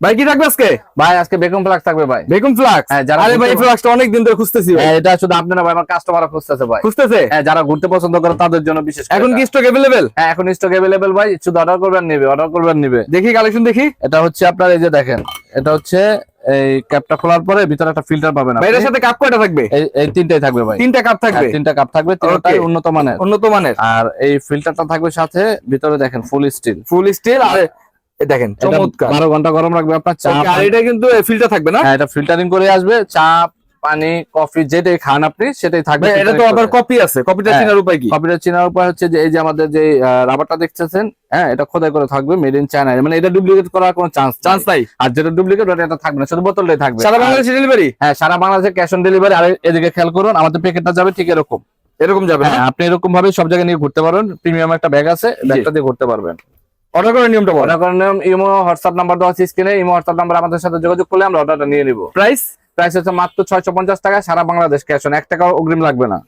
ভাই কি থাকবে আজকে? ভাই আজকে বেকন ফ্লাক্স থাকবে ভাই। বেকন ফ্লাক্স? হ্যাঁ, যারা আরে ভাই এই ঘুরতে- ফ্লাক্সটা অনেক দিন ধরে খুঁজতেছি ভাই। হ্যাঁ, এটা শুধু আপনারা ভাই, আমার কাস্টমাররা খুঁজতেছে ভাই। খুঁজতেছে? হ্যাঁ, যারা ঘুরতে পছন্দ করে তাদের জন্য বিশেষ করে এখন এটা। কি স্টক अवेलेबल? হ্যাঁ, এখন স্টক अवेलेबल ভাই, শুধু অর্ডার করবেন নিবে, অর্ডার করবেন নিবে। দেখি কালেকশন দেখি। এটা হচ্ছে আপনার, এই যে দেখেন, এটা হচ্ছে এই ক্যাপটা খোলার পরে ভিতরে একটা ফিল্টার পাবেন ভাই আপনি। এর সাথে কাপ কয়টা থাকবে? এই তিনটাই থাকবে ভাই। তিনটা কাপ থাকবে। হ্যাঁ, তিনটা কাপ থাকবে, তিনটাই Okay. উন্নত মানের। উন্নত মানের। আর এই ফিল্টারটা থাকবে সাথে, ভিতরে দেখেন ফুল স্টিল। ফুল স্টিল। আর এই দেখেন চমৎকার। 12 ঘন্টা গরম রাখবে আপনার চা। Okay, আর এটা কিন্তু ফিল্টার থাকবে না? হ্যাঁ, এটা ফিল্টারিং করে আসবে, চা পানি কফি যেটাই খান আপনি সেটাই থাকবে। ভাই এটা তো আবার কপি আছে, কপিটা হ্যাঁ। চেনার উপায় কি? কপিটা চেনার উপায় হচ্ছে যে এই যে আমাদের যে রাবারটা দেখতেছেন, হ্যাঁ, এটা খোদাই করে থাকবে, মেড ইন চায়না, মানে এটা ডুপ্লিকেট করার কোনো চান্স নাই। আর যেটা ডুপ্লিকেট ওটা এটা থাকবে না, শুধু বোতলটাই থাকবে। সারা আর- বাংলাদেশে ডেলিভারি? হ্যাঁ, সারা বাংলাদেশে ক্যাশ অন ডেলিভারি। আর এদিকে খেয়াল করুন, আমাদের প্যাকেটটা যাবে ঠিক এরকম। এরকম যাবে না? হ্যাঁ, আপনি এরকম ভাবে সব জায়গায় নিয়ে ঘুরতে পারবেন। প্রিমিয়াম একটা ব্যাগ আছে, ব্যাগটা দিয়ে ঘুরতে পারবেন। অর্ডার করার নিয়মটা বল। অর্ডার করার নিয়ম, ইমো হোয়াটসঅ্যাপ নাম্বার দেওয়া আছে স্ক্রিনে, ইমো হোয়াটসঅ্যাপ নাম্বার আমাদের সাথে যোগাযোগ করলে আমরা অর্ডারটা নিয়ে নিব। প্রাইস? প্রাইস হচ্ছে মাত্র 650 টাকা, সারা বাংলাদেশ ক্যাশ অন, 1 টাকাও অগ্রিম লাগবে না।